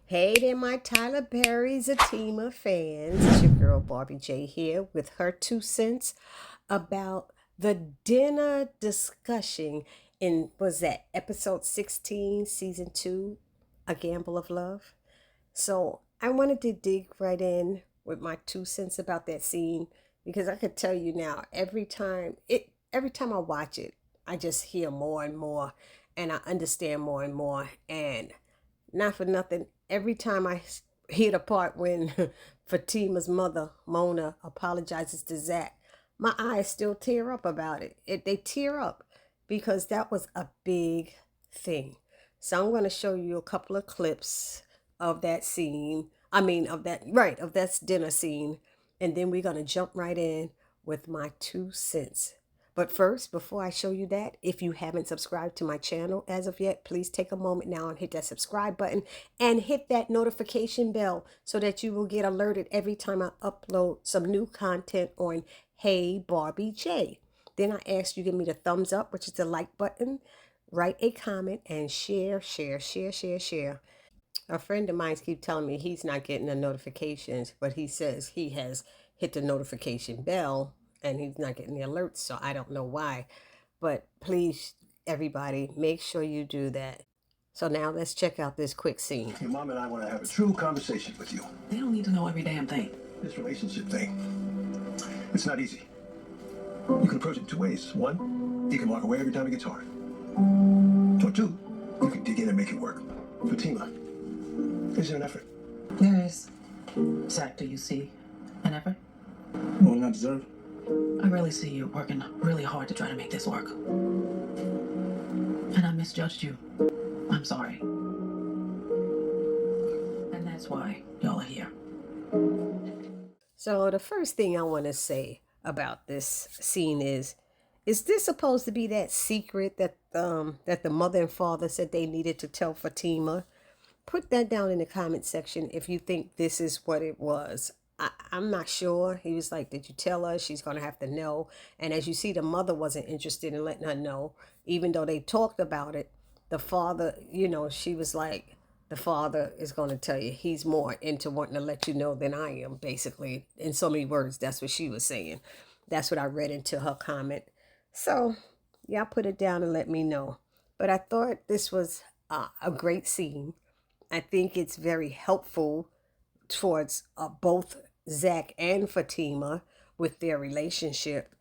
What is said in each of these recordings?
Hey there, my Tyler Perry ZATIMA fans. It's your girl Barbie J here with her 2 cents about the dinner discussion in, was that episode 16, season 2, A Gamble of Love? So I wanted to dig right in with my 2 cents about that scene because I could tell you now, every time I watch it, I just hear more and more and I understand more and more. And not for nothing, every time I hear the part when Fatima's mother, Mona, apologizes to Zach, my eyes still tear up about it. They tear up because that was a big thing. So I'm going to show you a couple of clips of that scene. Of that dinner scene. And then we're going to jump right in with my 2 cents. But first, before I show you that, if you haven't subscribed to my channel as of yet, please take a moment now and hit that subscribe button and hit that notification bell so that you will get alerted every time I upload some new content on Hey Barbie J. Then I ask you give me the thumbs up, which is the like button, write a comment, and share. A friend of mine keeps telling me he's not getting the notifications, but he says he has hit the notification bell and he's not getting the alerts, so I don't know why. But please, everybody, make sure you do that. So now let's check out this quick scene. Your mom and I want to have a true conversation with you. They don't need to know every damn thing. This relationship thing, it's not easy. You can approach it 2 ways. One, you can walk away every time it gets hard. Or two, you can dig in and make it work. Fatima, is there an effort? There is. Zach, do you see an effort? Well, not deserved. I really see you working really hard to try to make this work. And I misjudged you. I'm sorry. And that's why y'all are here. So the first thing I want to say about this scene is this supposed to be that secret that the mother and father said they needed to tell Fatima? Put that down in the comment section if you think this is what it was. I'm not sure. He was like, did you tell her? She's going to have to know. And as you see, the mother wasn't interested in letting her know, even though they talked about it. The father, she was like, the father is going to tell you he's more into wanting to let you know than I am, basically. In so many words, that's what she was saying. That's what I read into her comment. So, y'all put it down and let me know. But I thought this was a great scene. I think it's very helpful towards both Zach and Fatima with their relationship.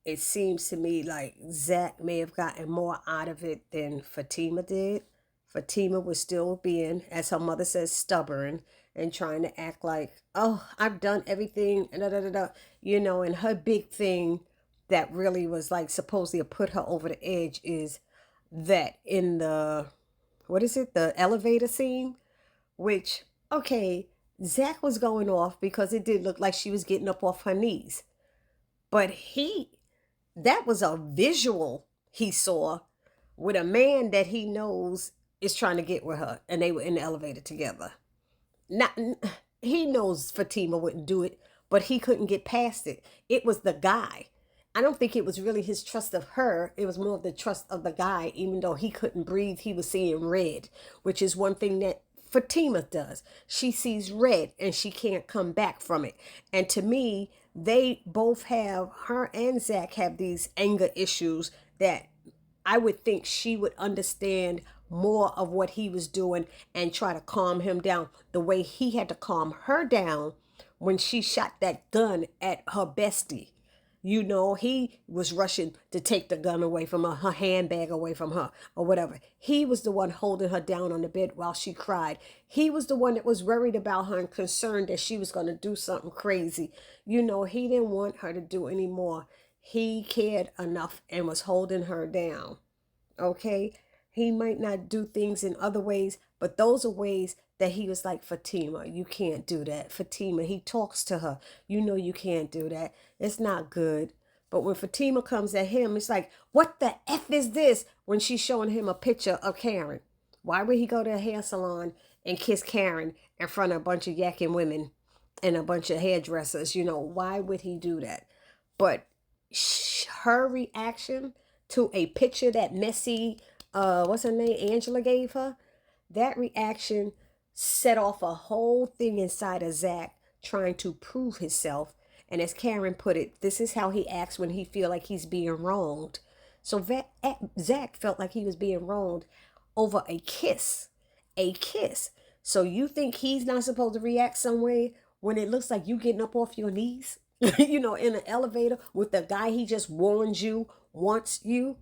It seems to me like Zach may have gotten more out of it than Fatima did. Fatima was still being, as her mother says, stubborn and trying to act like, oh, I've done everything, and and her big thing that really was like supposedly put her over the edge is that in the, what is it, the elevator scene, which, okay, Zach was going off because it did look like she was getting up off her knees. But that was a visual he saw with a man that he knows is trying to get with her, and they were in the elevator together. Not, he knows Fatima wouldn't do it, but he couldn't get past it. It was the guy. I don't think it was really his trust of her. It was more of the trust of the guy. Even though he couldn't breathe, he was seeing red, which is one thing that Fatima does. She sees red and she can't come back from it. And to me, they both have, her and Zach have these anger issues that I would think she would understand more of what he was doing and try to calm him down the way he had to calm her down when she shot that gun at her bestie. He was rushing to take the gun away from her handbag away from her, or whatever. He was the one holding her down on the bed while she cried. He was the one that was worried about her and concerned that she was going to do something crazy. He didn't want her to do any more. He cared enough and was holding her down. Okay? He might not do things in other ways, but those are ways that he was like, Fatima, you can't do that. Fatima, he talks to her. You can't do that. It's not good. But when Fatima comes at him, it's like, what the F is this? When she's showing him a picture of Karen. Why would he go to a hair salon and kiss Karen in front of a bunch of yakking women and a bunch of hairdressers? Why would he do that? But her reaction to a picture that messy, what's her name, Angela gave her, that reaction set off a whole thing inside of Zach trying to prove himself. And as Karen put it, this is how he acts when he feel like he's being wronged. So Zach felt like he was being wronged over a kiss. A kiss. So you think he's not supposed to react some way when it looks like you getting up off your knees, in an elevator with the guy he just warned you wants you?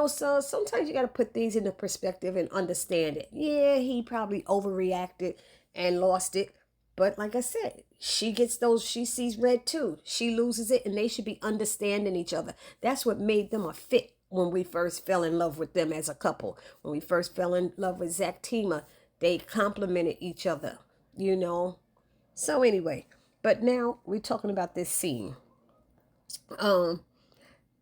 So sometimes you got to put things into perspective and understand it. Yeah, he probably overreacted and lost it. But like I said, she sees red too. She loses it, and they should be understanding each other. That's what made them a fit when we first fell in love with them as a couple. When we first fell in love with ZATIMA, they complemented each other. So anyway, but now we're talking about this scene.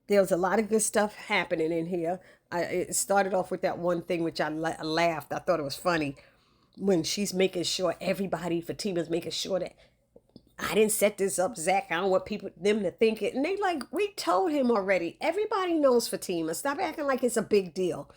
There was a lot of good stuff happening in here. It started off with that one thing which I laughed. I thought it was funny when she's making sure Fatima's making sure that I didn't set this up, Zach. I don't want them to think it. And they like, we told him already. Everybody knows Fatima. Stop acting like it's a big deal.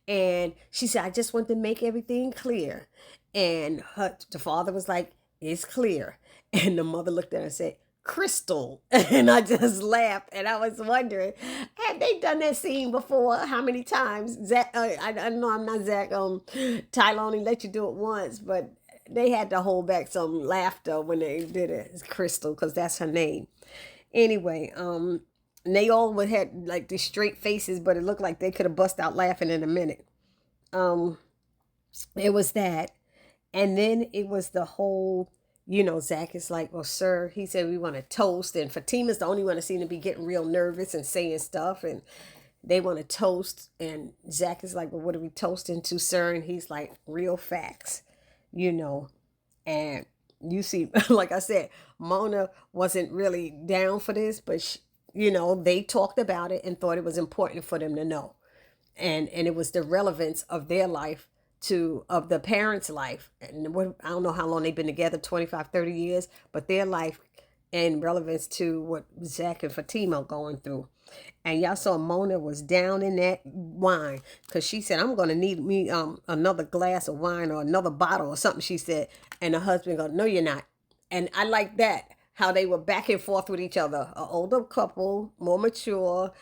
And she said, I just want to make everything clear. And the father was like, it's clear. And the mother looked at her and said, Crystal. And I just laughed, and I was wondering, had they done that scene before? How many times? Zach, I know I'm not Zach. Tyler only let you do it once, but they had to hold back some laughter when they did it. It's Crystal, because that's her name. Anyway, they all would had like these straight faces, but it looked like they could have bust out laughing in a minute. It was that, and then it was the whole. Zach is like, well, sir, he said we want to toast. And Fatima's the only one that seemed to be getting real nervous and saying stuff. And they want to toast. And Zach is like, well, what are we toasting to, sir? And he's like, real facts, And you see, like I said, Mona wasn't really down for this. But, they talked about it and thought it was important for them to know. And it was the relevance of their life of the parents' life. And I don't know how long they've been together, 25, 30 years, but their life and relevance to what Zach and Fatima are going through. And y'all saw Mona was down in that wine because she said, I'm going to need me another glass of wine or another bottle or something, she said. And the husband goes, no, you're not. And I like that, how they were back and forth with each other. An older couple, more mature,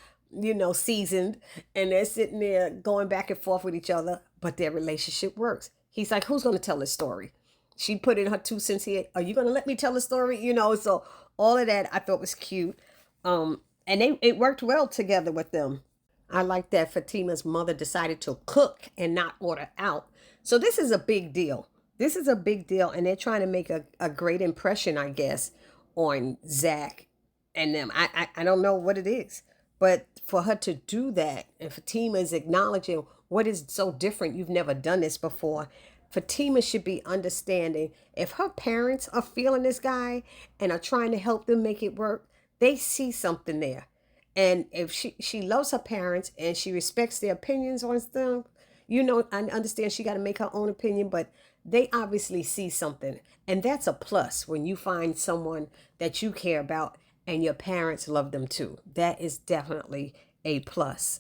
seasoned, and they're sitting there going back and forth with each other, but their relationship works. He's like, who's going to tell this story? She put in her 2 cents here. Are you going to let me tell the story? So all of that I thought was cute. And it worked well together with them. I like that Fatima's mother decided to cook and not order out. So this is a big deal. This is a big deal, and they're trying to make a great impression, I guess, on Zach and them. I don't know what it is. But for her to do that, and Fatima is acknowledging what is so different, you've never done this before. Fatima should be understanding if her parents are feeling this guy and are trying to help them make it work, they see something there. And if she loves her parents and she respects their opinions on them, I understand she got to make her own opinion, but they obviously see something. And that's a plus when you find someone that you care about and your parents love them too. That is definitely a plus.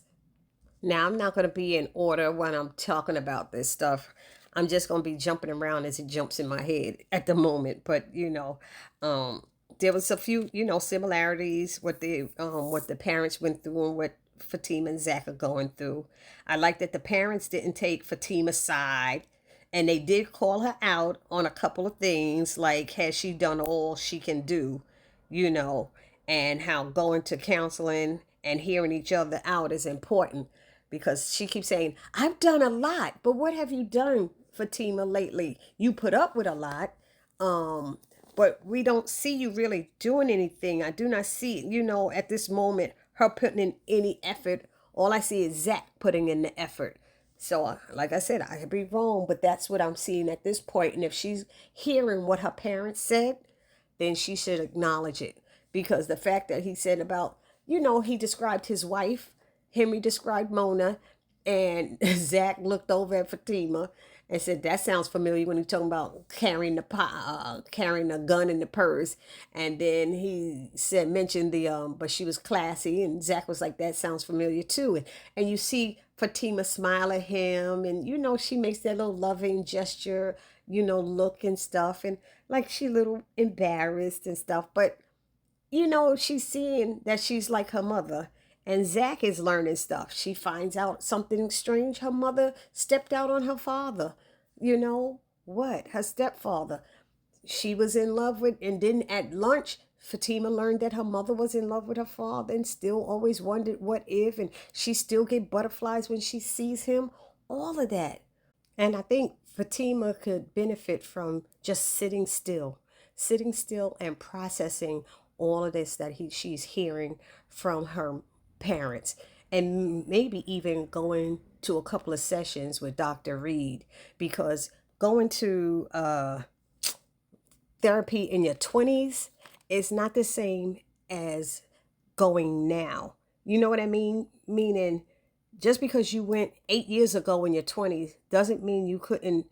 Now, I'm not going to be in order when I'm talking about this stuff. I'm just going to be jumping around as it jumps in my head at the moment. But, there was a few, similarities with what the parents went through and what Fatima and Zach are going through. I like that the parents didn't take Fatima's side. And they did call her out on a couple of things, like has she done all she can do, and how going to counseling and hearing each other out is important, because she keeps saying, I've done a lot, but what have you done, Fatima, lately? You put up with a lot, but we don't see you really doing anything. I do not see, at this moment, her putting in any effort. All I see is Zach putting in the effort. So, like I said, I could be wrong, but that's what I'm seeing at this point. And if she's hearing what her parents said, then she should acknowledge it. Because the fact that he said about, he described his wife, Henry described Mona, and Zach looked over at Fatima, and said that sounds familiar when he's talking about carrying a gun in the purse. And then he said mentioned the but she was classy, and Zach was like, that sounds familiar too. And you see Fatima smile at him, and she makes that little loving gesture, look and stuff, and like she little embarrassed and stuff, but she's seeing that she's like her mother. And Zach is learning stuff. She finds out something strange. Her mother stepped out on her father. What? Her stepfather. She was in love with, and then at lunch, Fatima learned that her mother was in love with her father and still always wondered what if, and she still get butterflies when she sees him. All of that. And I think Fatima could benefit from just sitting still and processing all of this that she's hearing from her parents, and maybe even going to a couple of sessions with Dr. Reed, because going to therapy in your 20s is not the same as going now. You know what I mean? Meaning, just because you went 8 years ago in your 20s doesn't mean you couldn't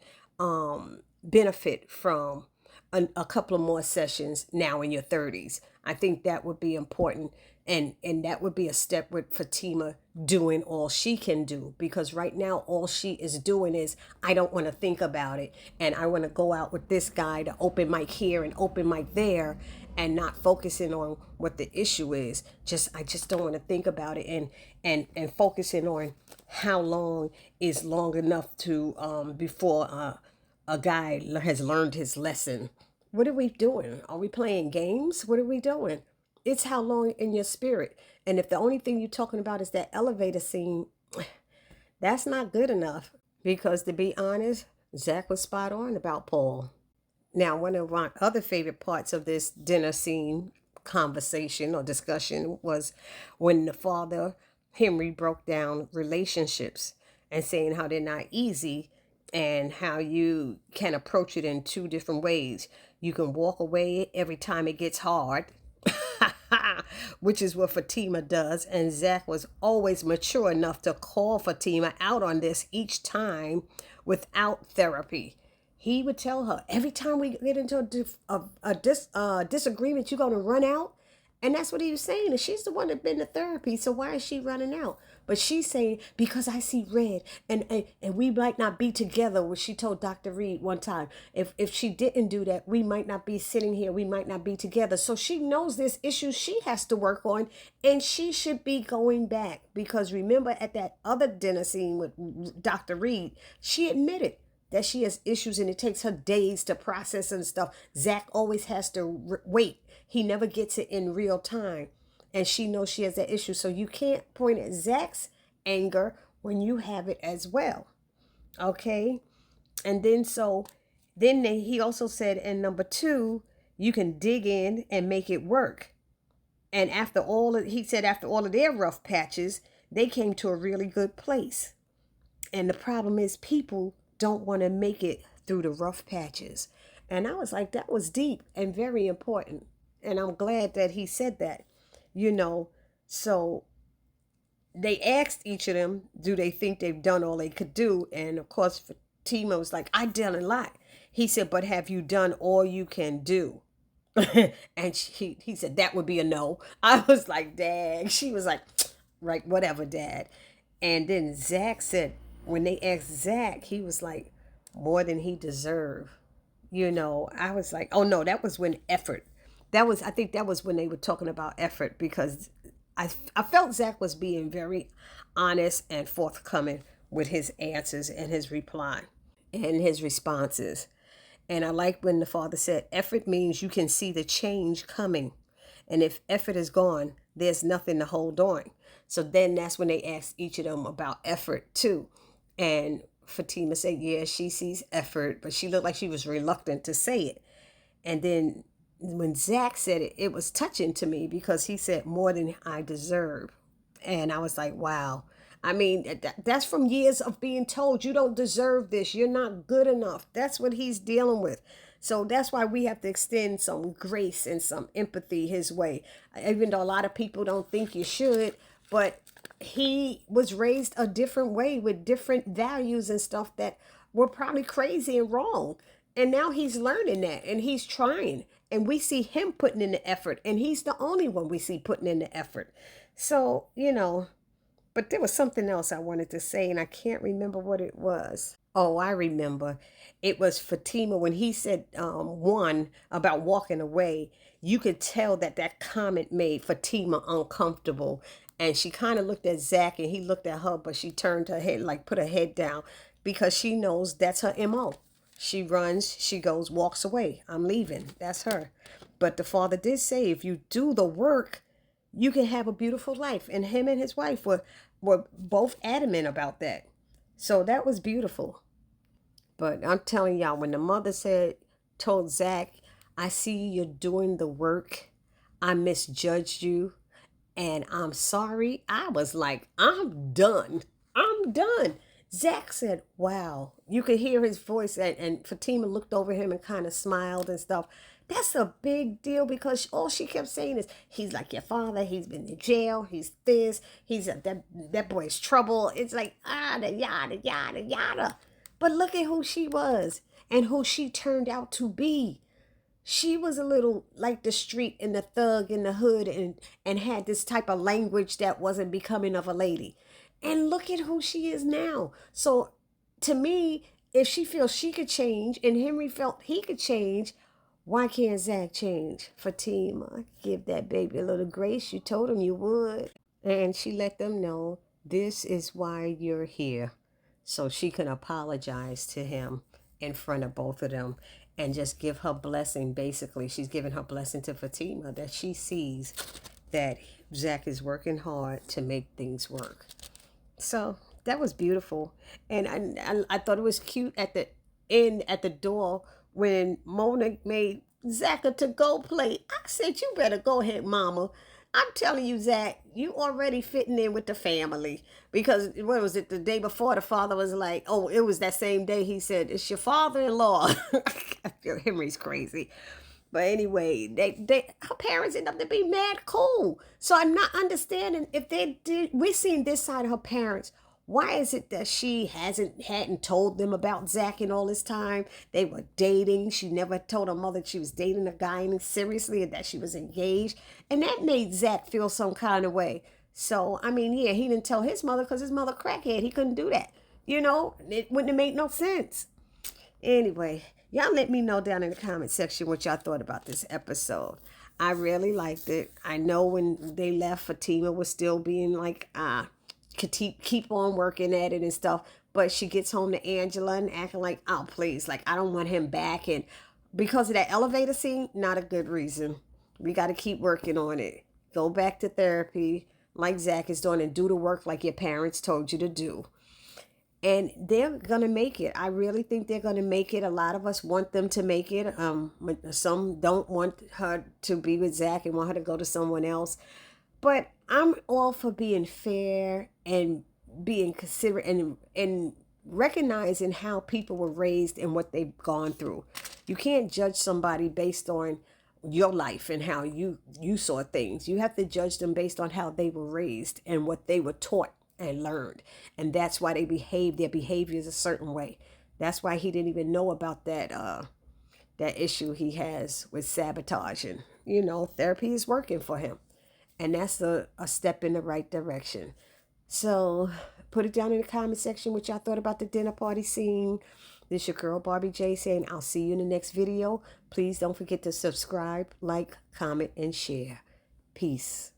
benefit from a couple of more sessions now in your 30s. I think that would be important, and that would be a step with Fatima doing all she can do, because right now all she is doing is, I don't want to think about it, and I want to go out with this guy to open mic here and open mic there, and not focusing on what the issue is. I just don't want to think about it, and focusing on how long is long enough to before a guy has learned his lesson. What are we doing? Are we playing games? What are we doing? It's how long in your spirit. And if the only thing you're talking about is that elevator scene, that's not good enough. Because to be honest, Zach was spot on about Paul. Now, one of my other favorite parts of this dinner scene conversation or discussion was when the father, Henry, broke down relationships and saying how they're not easy, and how you can approach it in two different ways. You can walk away every time it gets hard, which is what Fatima does. And Zach was always mature enough to call Fatima out on this each time without therapy. He would tell her, every time we get into a disagreement, you're going to run out. And that's what he was saying. And she's the one that been to therapy. So why is she running out? But she's saying, because I see red, and we might not be together, which she told Dr. Reed one time. If she didn't do that, we might not be sitting here. We might not be together. So she knows there's issues she has to work on, and she should be going back. Because remember, at that other dinner scene with Dr. Reed, she admitted that she has issues and it takes her days to process and stuff. Zach always has to wait. He never gets it in real time. And she knows she has that issue. So you can't point at Zach's anger when you have it as well. Okay? And then he also said, and number 2, you can dig in and make it work. And after all of their rough patches, they came to a really good place. And the problem is, people don't want to make it through the rough patches. And I was like, that was deep and very important. And I'm glad that he said that, So they asked each of them, do they think they've done all they could do? And of course, Fatima was like, I done a lot. He said, but have you done all you can do? And he said, that would be a no. I was like, dang. She was like, right, whatever, Dad. And then Zach said, when they asked Zach, he was like, more than he deserved. I was like, oh no, that was when effort. I think that was when they were talking about effort, because I felt Zach was being very honest and forthcoming with his answers and his reply and his responses. And I like when the father said, effort means you can see the change coming. And if effort is gone, there's nothing to hold on. So then that's when they asked each of them about effort too. And Fatima said, yeah, she sees effort, but she looked like she was reluctant to say it. And then when Zach said it, it was touching to me, because he said, more than I deserve. And I was like, wow. I mean, that's from years of being told you don't deserve this. You're not good enough. That's what he's dealing with. So that's why we have to extend some grace and some empathy his way. Even though a lot of people don't think you should, but he was raised a different way with different values and stuff that were probably crazy and wrong. And now he's learning that and he's trying. And we see him putting in the effort. And he's the only one we see putting in the effort. So, but there was something else I wanted to say, and I can't remember what it was. Oh, I remember. It was Fatima when he said one about walking away. You could tell that that comment made Fatima uncomfortable. And she kind of looked at Zach and he looked at her, but she turned her head, like put her head down because she knows that's her MO. She runs, she goes, walks away. I'm leaving. That's her. But the father did say, if you do the work, you can have a beautiful life. And him and his wife were both adamant about that. So that was beautiful. But I'm telling y'all, when the mother told Zach, I see you're doing the work. I misjudged you and I'm sorry. I was like, I'm done. I'm done. Zach said, wow. You could hear his voice, and Fatima looked over him and kind of smiled and stuff. That's a big deal because all she kept saying is, he's like your father. He's been in jail. He's this. That boy's trouble. It's like, the yada, yada, yada. But look at who she was and who she turned out to be. She was a little like the street and the thug in the hood and had this type of language that wasn't becoming of a lady. And look at who she is now. So to me, if she feels she could change and Henry felt he could change, why can't Zach change? Fatima, give that baby a little grace. You told him you would. And she let them know this is why you're here. So she can apologize to him in front of both of them and just give her blessing. Basically, she's giving her blessing to Fatima that she sees that Zach is working hard to make things work. So that was beautiful. And I thought it was cute at the end, at the door, when Mona made Zach a to-go plate. I said, you better go ahead, mama. I'm telling you, Zach, you already fitting in with the family. Because, what was it, the day before, the father was like, oh, it was that same day he said, it's your father-in-law. I feel Henry's crazy. But anyway, her parents end up to be mad cool. So I'm not understanding if we're seeing this side of her parents. Why is it that she hadn't told them about Zach in all this time? They were dating. She never told her mother she was dating a guy and seriously, and that she was engaged. And that made Zach feel some kind of way. So, I mean, yeah, he didn't tell his mother because his mother crackhead. He couldn't do that. It wouldn't have made no sense. Anyway, y'all let me know down in the comment section what y'all thought about this episode. I really liked it. I know when they left, Fatima was still being like, keep on working at it and stuff. But she gets home to Angela and acting like, oh, please, like, I don't want him back. And because of that elevator scene, not a good reason. We got to keep working on it. Go back to therapy like Zach is doing and do the work like your parents told you to do. And they're going to make it. I really think they're going to make it. A lot of us want them to make it. Some don't want her to be with Zach and want her to go to someone else. But I'm all for being fair and being considerate and recognizing how people were raised and what they've gone through. You can't judge somebody based on your life and how you saw things. You have to judge them based on how they were raised and what they were taught and learned. And that's why their behavior is a certain way. That's why he didn't even know about that issue he has with sabotaging. Therapy is working for him. And that's a step in the right direction. So put it down in the comment section what y'all thought about the dinner party scene. This is your girl Barbie J saying I'll see you in the next video. Please don't forget to subscribe, like, comment, and share. Peace.